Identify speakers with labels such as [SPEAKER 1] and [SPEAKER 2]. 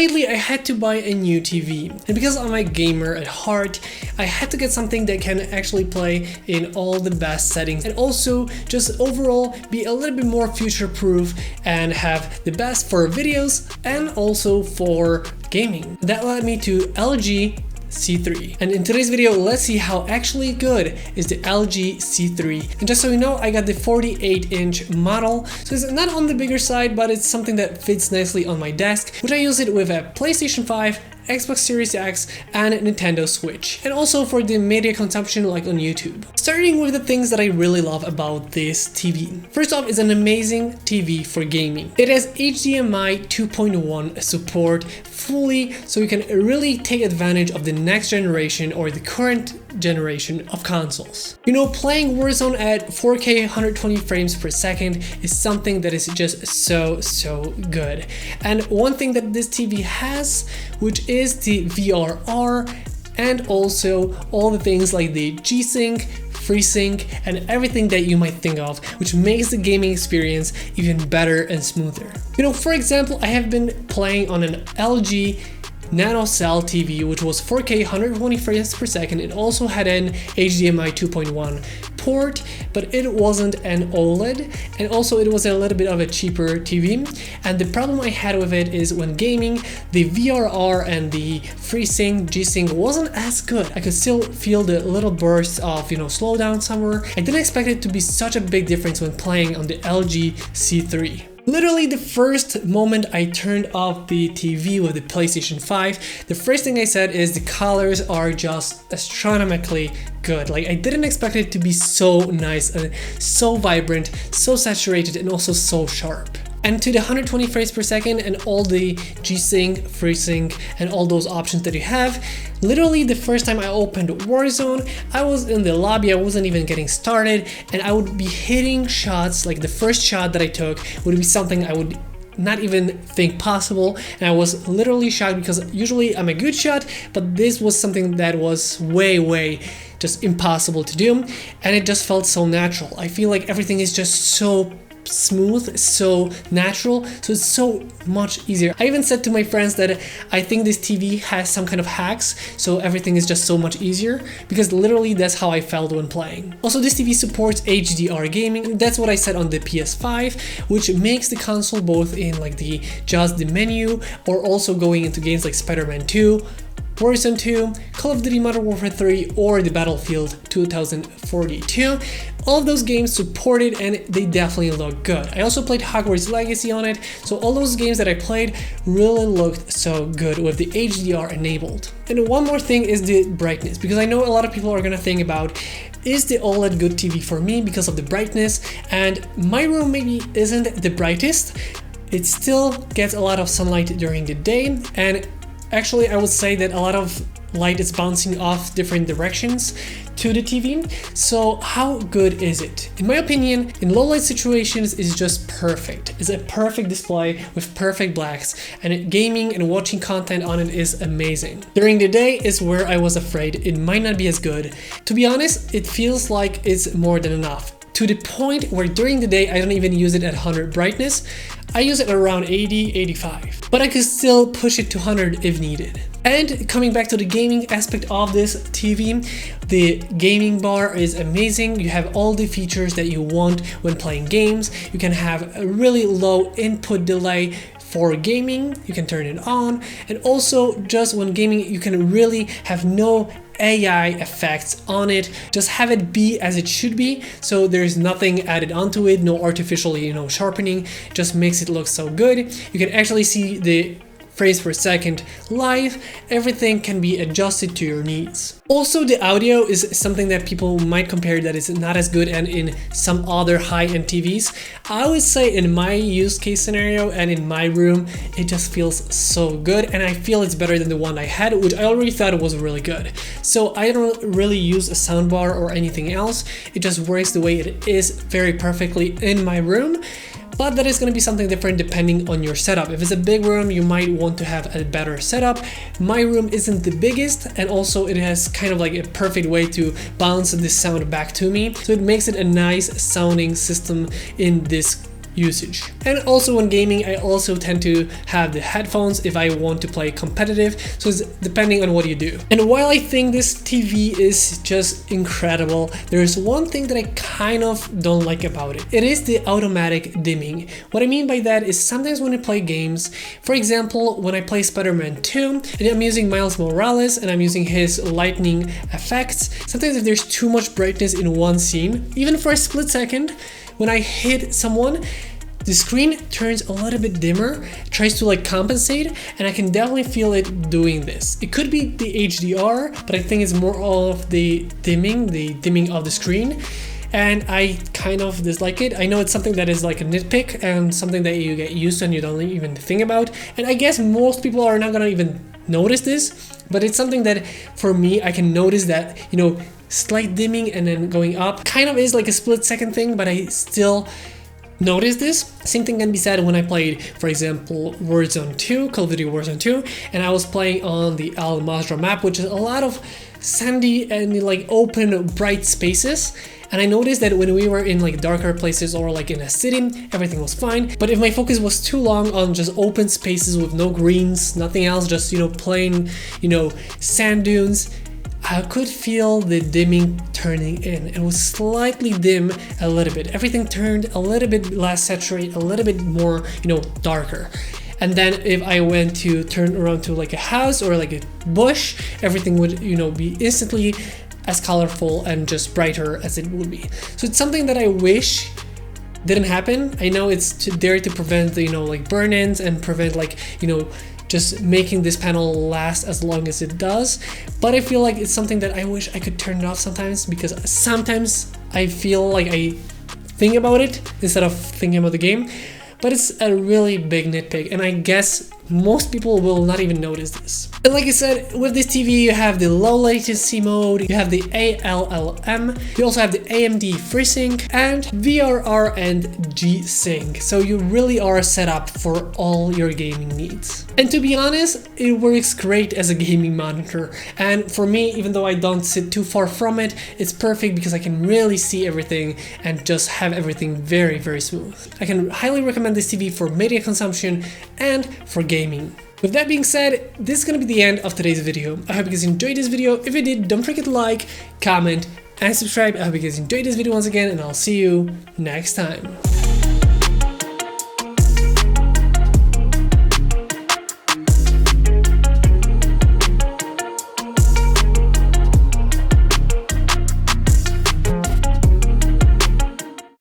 [SPEAKER 1] lately I had to buy a new TV, and because I'm a gamer at heart, I had to get something that can actually play in all the best settings and also just overall be a little bit more future-proof and have the best for videos and also for gaming. That led me to LG C3. And in today's video, let's see how actually good is the LG C3. And just so you know, I got the 48-inch model, so it's not on the bigger side, but it's something that fits nicely on my desk, which I use it with a PlayStation 5, Xbox Series X, and Nintendo Switch, and also for the media consumption like on YouTube. Starting with the things that I really love about this TV. First off, it's an amazing TV for gaming. It has HDMI 2.1 support fully, so you can really take advantage of the next generation or the current generation of consoles. You know, playing Warzone at 4K 120 frames per second is something that is just so good. And one thing that this TV has, which is the VRR, and also all the things like the G-Sync, FreeSync, and everything that you might think of, which makes the gaming experience even better and smoother. You know, for example, I have been playing on an LG Nano Cell TV, which was 4K 120 frames per second. It also had an HDMI 2.1 port, but it wasn't an OLED, and also it was a little bit of a cheaper TV. And the problem I had with it is when gaming, the VRR and the FreeSync, G-Sync wasn't as good. I could still feel the little bursts of, slowdown somewhere. I didn't expect it to be such a big difference when playing on the LG C3. Literally the first moment I turned off the TV with the PlayStation 5, the first thing I said is the colors are just astronomically good. Like, I didn't expect it to be so nice and so vibrant, so saturated, and also so sharp. And to the 120 frames per second and all the G-Sync, FreeSync, and all those options that you have, literally the first time I opened Warzone, I was in the lobby, I wasn't even getting started, and I would be hitting shots, like the first shot that I took would be something I would not even think possible, and I was literally shocked because usually I'm a good shot, but this was something that was way just impossible to do, and it just felt so natural. I feel like everything is just so smooth, so natural, so it's so much easier. I even said to my friends that I think this TV has some kind of hacks, so everything is just so much easier, because literally that's how I felt when playing. Also, this TV supports HDR gaming. That's what I said on the PS5, which makes the console both in like the menu, or also going into games like Spider-Man 2, Warzone 2, Call of Duty Modern Warfare 3, or the Battlefield 2042. All of those games support it, and they definitely look good. I also played Hogwarts Legacy on it, so all those games that I played really looked so good with the HDR enabled. And one more thing is the brightness, because I know a lot of people are gonna think about, is the OLED good TV for me because of the brightness? And my room maybe isn't the brightest. It still gets a lot of sunlight during the day, and actually I would say that a lot of light is bouncing off different directions to the TV. So how good is it? In my opinion, in low light situations, it's just perfect. It's a perfect display with perfect blacks, and gaming and watching content on it is amazing. During the day is where I was afraid it might not be as good. To be honest, it feels like it's more than enough, to the point where during the day I don't even use it at 100 brightness. I use it around 80, 85, but I could still push it to 100 if needed. And coming back to the gaming aspect of this TV, the gaming bar is amazing. You have all the features that you want when playing games. You can have a really low input delay for gaming, you can turn it on, and also just when gaming you can really have no AI effects on it, just have it be as it should be, so there's nothing added onto it, no artificial sharpening, just makes it look so good. You can actually see the frames per second live, everything can be adjusted to your needs. Also, the audio is something that people might compare that is not as good and in some other high-end TVs. I would say in my use case scenario and in my room, it just feels so good, and I feel it's better than the one I had, which I already thought was really good. So I don't really use a soundbar or anything else. It just works the way it is very perfectly in my room. But that is going to be something different depending on your setup. If it's a big room, you might want to have a better setup. My room isn't the biggest, and also it has kind of like a perfect way to bounce the sound back to me. So it makes it a nice sounding system in this usage. And also when gaming, I also tend to have the headphones if I want to play competitive, so it's depending on what you do. And while I think this TV is just incredible, there's one thing that I kind of don't like about it. It is the automatic dimming. What I mean by that is sometimes when I play games, for example, when I play Spider-Man 2 and I'm using Miles Morales and I'm using his lightning effects, sometimes if there's too much brightness in one scene, even for a split second, when I hit someone, the screen turns a little bit dimmer, tries to like compensate, and I can definitely feel it doing this. It could be the HDR, but I think it's more of the dimming of the screen. And I kind of dislike it. I know it's something that is like a nitpick and something that you get used to and you don't even think about. And I guess most people are not gonna even notice this, but it's something that for me, I can notice that, you know, slight dimming and then going up kind of is like a split second thing, but I still notice this. Same thing can be said when I played, for example, Warzone 2, Call of Duty Warzone 2, and I was playing on the Al Mazrah map, which is a lot of sandy and like open, bright spaces. And I noticed that when we were in like darker places or like in a city, everything was fine. But if my focus was too long on just open spaces with no greens, nothing else, just, you know, plain, you know, sand dunes, I could feel the dimming turning in. It was slightly dim a little bit. Everything turned a little bit less saturated, a little bit more, you know, darker. And then if I went to turn around to like a house or like a bush, everything would, you know, be instantly as colorful and just brighter as it would be. So it's something that I wish didn't happen. I know it's there to prevent the, you know, like burn-ins and prevent like, you know, just making this panel last as long as it does. But I feel like it's something that I wish I could turn it off sometimes, because sometimes I feel like I think about it instead of thinking about the game. But it's a really big nitpick, and I guess most people will not even notice this. And like I said, with this TV you have the low latency mode, you have the ALLM, you also have the AMD FreeSync and VRR and G-Sync. So you really are set up for all your gaming needs. And to be honest, it works great as a gaming monitor. And for me, even though I don't sit too far from it, it's perfect because I can really see everything and just have everything very, very smooth. I can highly recommend this TV for media consumption and for gaming. With that being said, this is gonna be the end of today's video. I hope you guys enjoyed this video. If you did, don't forget to like, comment, and subscribe. I hope you guys enjoyed this video once again, and I'll see you next time.